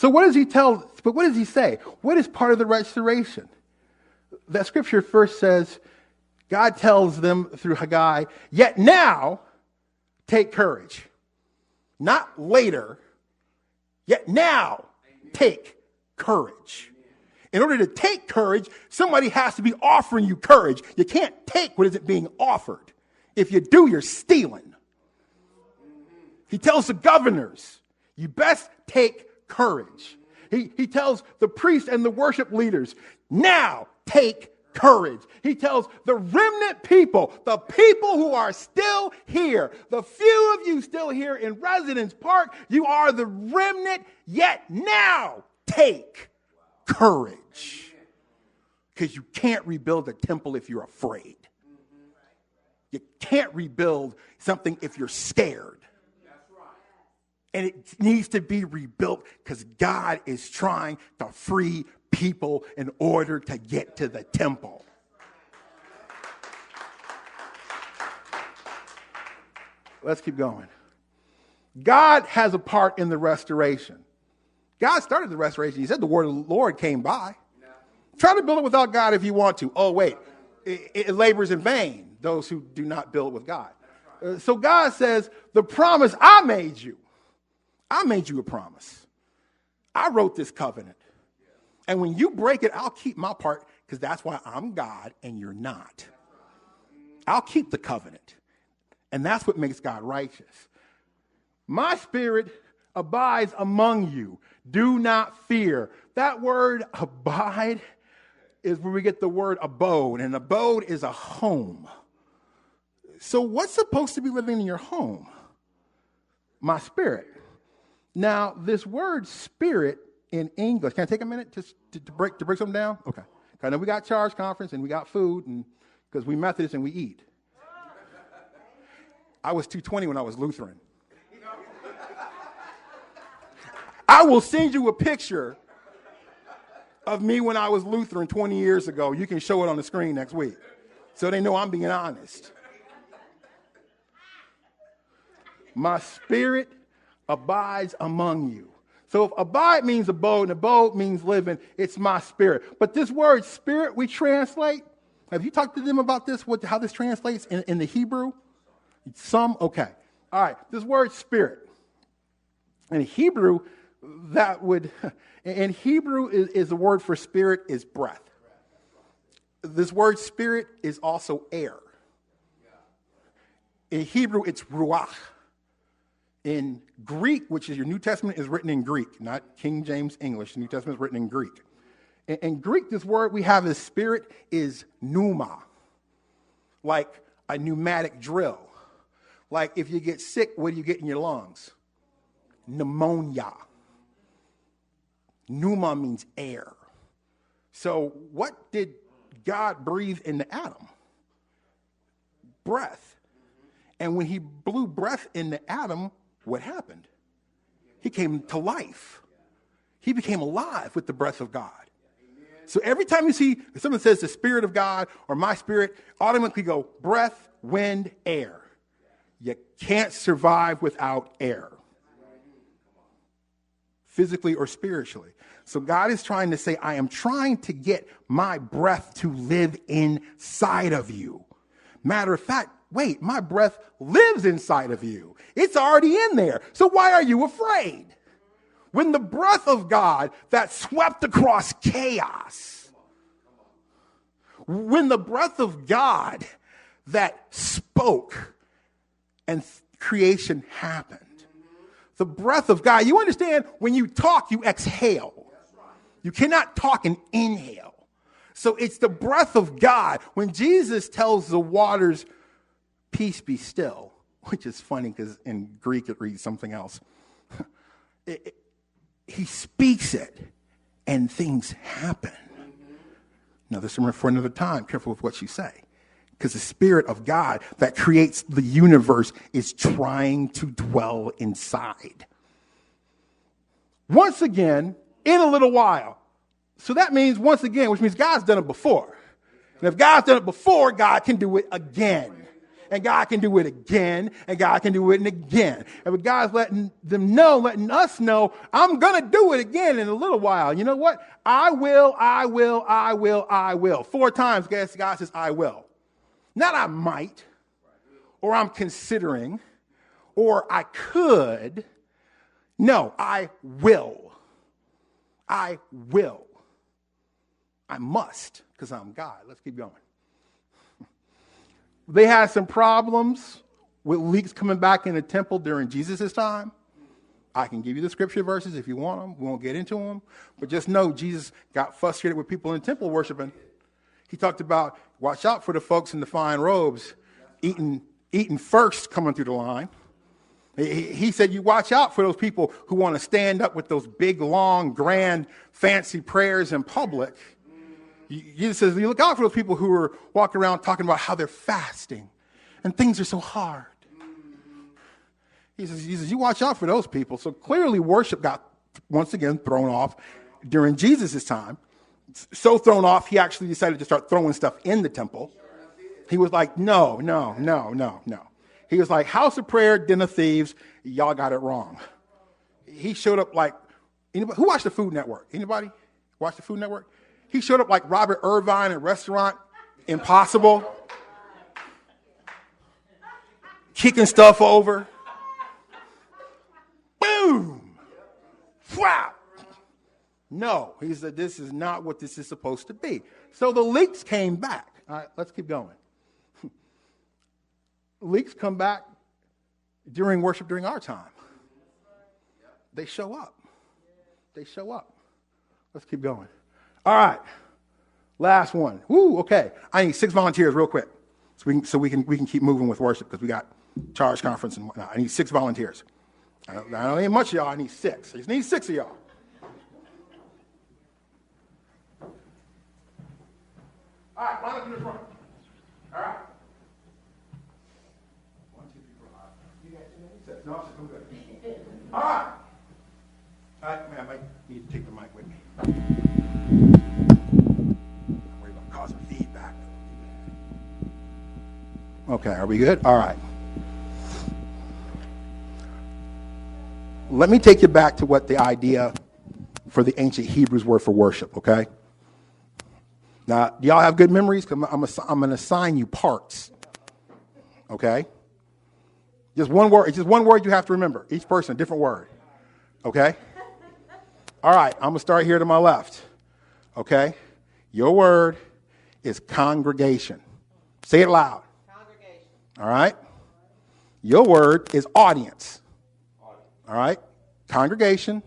So what does he say? What is part of the restoration? That scripture first says, God tells them through Haggai, yet now take courage. Not later, yet now take courage. In order to take courage, somebody has to be offering you courage. You can't take what isn't being offered. If you do, you're stealing. He tells the governors, you best take courage. He tells the priests and the worship leaders, now take courage. He tells the remnant people, the people who are still here, the few of you still here in Residence Park, you are the remnant, yet now take courage. Because you can't rebuild a temple if you're afraid. You can't rebuild something if you're scared. And it needs to be rebuilt because God is trying to free people in order to get to the temple. Let's keep going. God has a part in the restoration. God started the restoration. He said the word of the Lord came by. Try to build it without God if you want to. Oh, wait. It labors in vain, those who do not build with God. So God says, the promise I made you a promise. I wrote this covenant. And when you break it, I'll keep my part because that's why I'm God and you're not. I'll keep the covenant. And that's what makes God righteous. My spirit abides among you. Do not fear. That word abide is where we get the word abode. And abode is a home. So what's supposed to be living in your home? My spirit. Now, this word spirit in English, can I take a minute to break something down? Okay. I know we got charge conference and we got food and because we Methodists and we eat. I was 220 when I was Lutheran. I will send you a picture of me when I was Lutheran 20 years ago. You can show it on the screen next week so they know I'm being honest. My spirit abides among you. So if abide means abode and abode means living, it's my spirit. But this word spirit we translate, have you talked to them about this, how this translates in the Hebrew? Some? Okay. All right. This word spirit. In Hebrew, is the word for spirit is breath. This word spirit is also air. In Hebrew, it's ruach. In Greek, which is your New Testament, is written in Greek, not King James English. The New Testament is written in Greek. In Greek, this word we have as spirit is pneuma, like a pneumatic drill. Like if you get sick, what do you get in your lungs? Pneumonia. Pneuma means air. So what did God breathe into Adam? Breath. And when he blew breath into Adam, what happened? He came to life. He became alive with the breath of God. So every time you see someone says the spirit of God or my spirit, automatically go breath, wind, air. You can't survive without air. Physically or spiritually. So God is trying to say, I am trying to get my breath to live inside of you. Matter of fact, wait, my breath lives inside of you. It's already in there. So why are you afraid? When the breath of God that swept across chaos, when the breath of God that spoke and creation happened, the breath of God, you understand when you talk, you exhale. You cannot talk and inhale. So it's the breath of God. When Jesus tells the waters, peace be still, which is funny because in Greek it reads something else. He speaks it and things happen. Now, this is for another time. Careful with what you say. Because the Spirit of God that creates the universe is trying to dwell inside. Once again, in a little while. So that means once again, which means God's done it before. And if God's done it before, God can do it again. and God can do it again, and God can do it again. And but God's letting us know, I'm going to do it again in a little while. You know what? I will. 4 times, God says, I will. Not I might, or I'm considering, or I could. No, I will. I will. I must, because I'm God. Let's keep going. They had some problems with leaks coming back in the temple during Jesus' time. I can give you the scripture verses if you want them. We won't get into them. But just know Jesus got frustrated with people in the temple worshiping. He talked about, watch out for the folks in the fine robes eating first coming through the line. He said, you watch out for those people who want to stand up with those big, long, grand, fancy prayers in public. Jesus says, you look out for those people who are walking around talking about how they're fasting and things are so hard. He says, you watch out for those people. So clearly worship got, once again, thrown off during Jesus' time. So thrown off, he actually decided to start throwing stuff in the temple. He was like, no. He was like, house of prayer, den of thieves. Y'all got it wrong. He showed up like, anybody, who watched the Food Network? Anybody watch the Food Network? He showed up like Robert Irvine in Restaurant Impossible, kicking stuff over. Boom! Wow! No, he said, this is not what this is supposed to be. So the leaks came back. All right, let's keep going. Leaks come back during worship during our time. They show up. Let's keep going. All right, last one. Woo, okay. I need 6 volunteers real quick so we can keep moving with worship because we got charge conference and whatnot. I need 6 volunteers. I don't need much of y'all. I need 6. I just need 6 of y'all. All right, line up in the front. All right. 1, 2, 3, 4, 5. You got too many? 6. No, I'm good. All right. All right, man, I might need to take the mic with me. I'm worried about causing feedback. Okay, are we good? All right. Let me take you back to what the idea for the ancient Hebrews were for worship, okay? Now, do y'all have good memories? I'm going to assign you parts, okay? Just one word. It's just one word you have to remember. Each person, a different word, okay? All right, I'm going to start here to my left, okay? Your word is congregation. Say it loud. Congregation. All right? Your word is audience. All right? Congregation,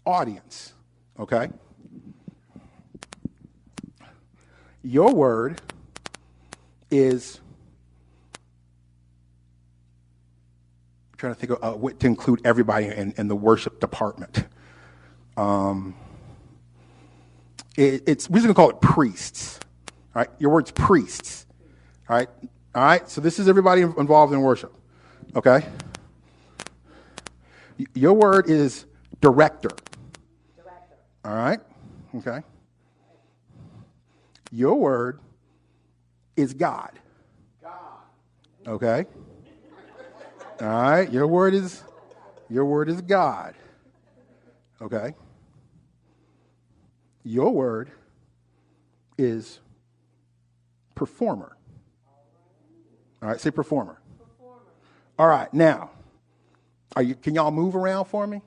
audience, okay? Your word is, I'm trying to think of what to include everybody in the worship department. We're just going to call it priests. All right? Your word's priests. All right? All right? So this is everybody involved in worship. Okay? Your word is director. All right? Okay. Your word is God. Okay? All right? Your word is God. Okay? Your word is performer. All right, say performer. All right, now, can y'all move around for me?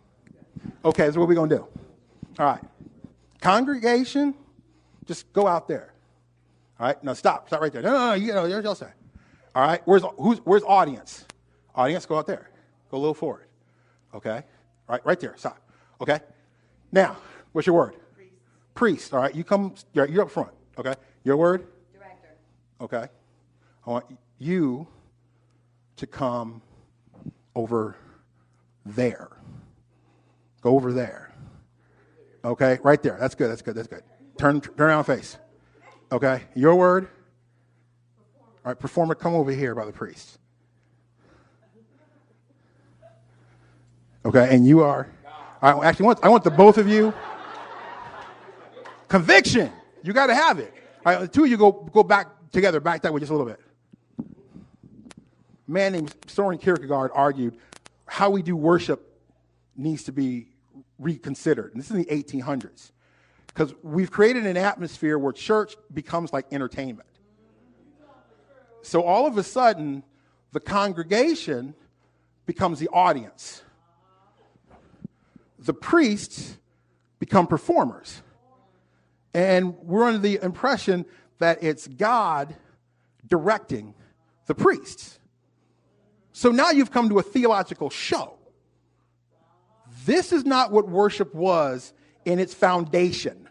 Okay, that's what we're going to do. All right. Congregation, just go out there. All right, now stop right there. No, there's y'all say. All right, where's audience? Audience, go out there. Go a little forward. Okay, all right there, stop. Okay, now, what's your word? Priest. All right, you're up front. Okay, your word? Director. Okay, I want you to come over there. Go over there. Okay, right there. That's good. Turn around face. Okay, your word? All right, performer, come over here by the priest. Okay, and you are? All right, actually, I want the both of you. Conviction. You got to have it. All right, the two of you go back together, back that way just a little bit. A man named Soren Kierkegaard argued how we do worship needs to be reconsidered. And this is in the 1800s. Because we've created an atmosphere where church becomes like entertainment. So all of a sudden, the congregation becomes the audience. The priests become performers. And we're under the impression that it's God directing the priests. So now you've come to a theological show. This is not what worship was in its foundation.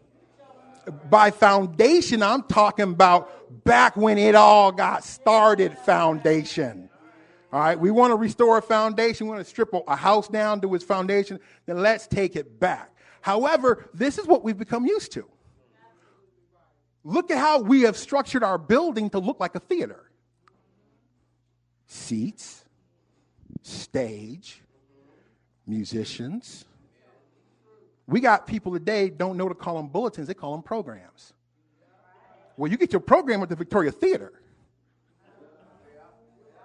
By foundation, I'm talking about back when it all got started foundation. All right, we want to restore a foundation. We want to strip a house down to its foundation. Then let's take it back. However, this is what we've become used to. Look at how we have structured our building to look like a theater. Seats, stage, musicians. We got people today don't know to call them bulletins. They call them programs. Well, you get your program at the Victoria Theater.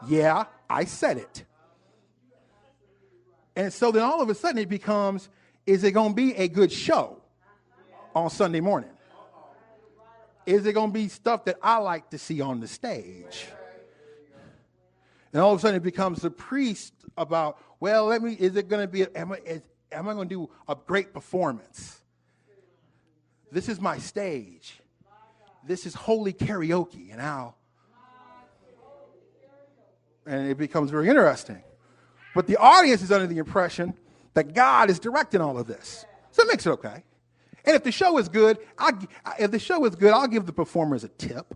Yeah, I said it. And so then all of a sudden it becomes, is it going to be a good show on Sunday morning? Is it going to be stuff that I like to see on the stage? And all of a sudden it becomes the priest about, well, is it going to be, am I going to do a great performance? This is my stage. This is holy karaoke, and it becomes very interesting. But the audience is under the impression that God is directing all of this. So it makes it okay. And if the show is good, I'll give the performers a tip.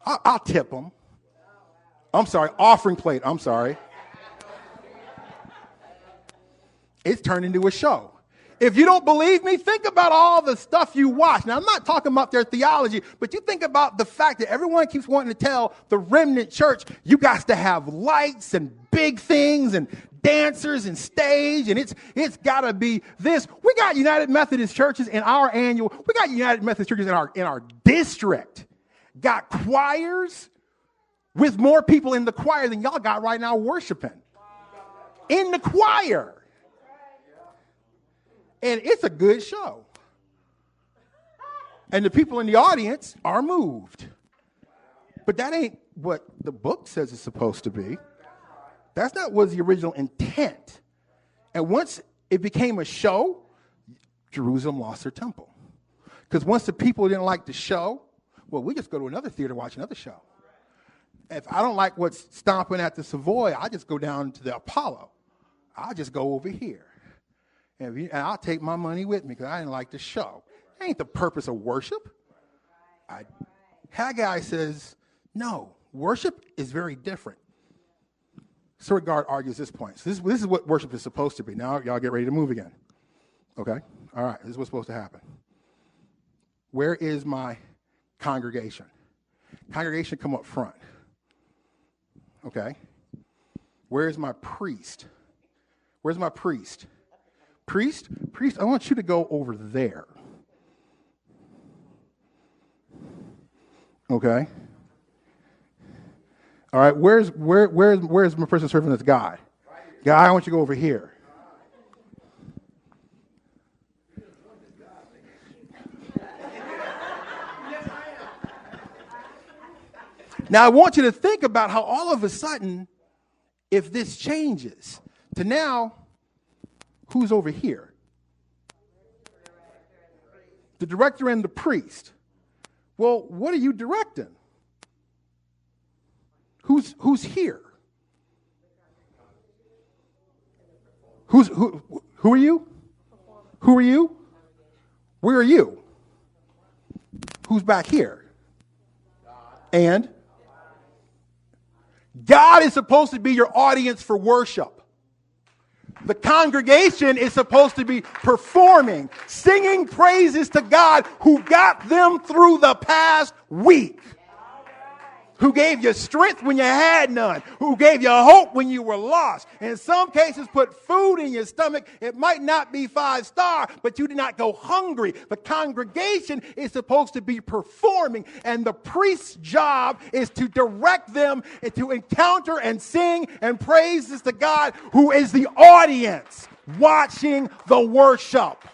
I'll tip them. I'm sorry, offering plate. I'm sorry. It's turned into a show. If you don't believe me, think about all the stuff you watch. Now, I'm not talking about their theology, but you think about the fact that everyone keeps wanting to tell the remnant church, you got to have lights and big things and dancers and stage, and it's got to be this. We got United Methodist churches we got United Methodist churches in our district, got choirs with more people in the choir than y'all got right now worshiping. In the choir. And it's a good show. And the people in the audience are moved. But that ain't what the book says it's supposed to be. That's not what was the original intent. And once it became a show, Jerusalem lost their temple. Because once the people didn't like the show, well, we just go to another theater, watch another show. If I don't like what's stomping at the Savoy, I just go down to the Apollo. I'll just go over here. And I'll take my money with me because I didn't like the show. That ain't the purpose of worship. Haggai says, no, worship is very different. Kierkegaard argues this point. So this is what worship is supposed to be. Now, y'all get ready to move again. Okay? All right, this is what's supposed to happen. Where is my congregation? Congregation, come up front. Okay? Where's my priest? Where's my priest? Priest, I want you to go over there. Okay? All right, where's my person serving this guy? Guy, I want you to go over here. Now, I want you to think about how all of a sudden, if this changes to now, who's over here? The director and the priest. Well, what are you directing? Who's here? Who are you? Who are you? Where are you? Who's back here? And God is supposed to be your audience for worship. The congregation is supposed to be performing, singing praises to God who got them through the past week. who gave you strength when you had none, who gave you hope when you were lost. In some cases, put food in your stomach. It might not be 5-star, but you did not go hungry. The congregation is supposed to be performing, and the priest's job is to direct them and to encounter and sing and praises to God, who is the audience watching the worship.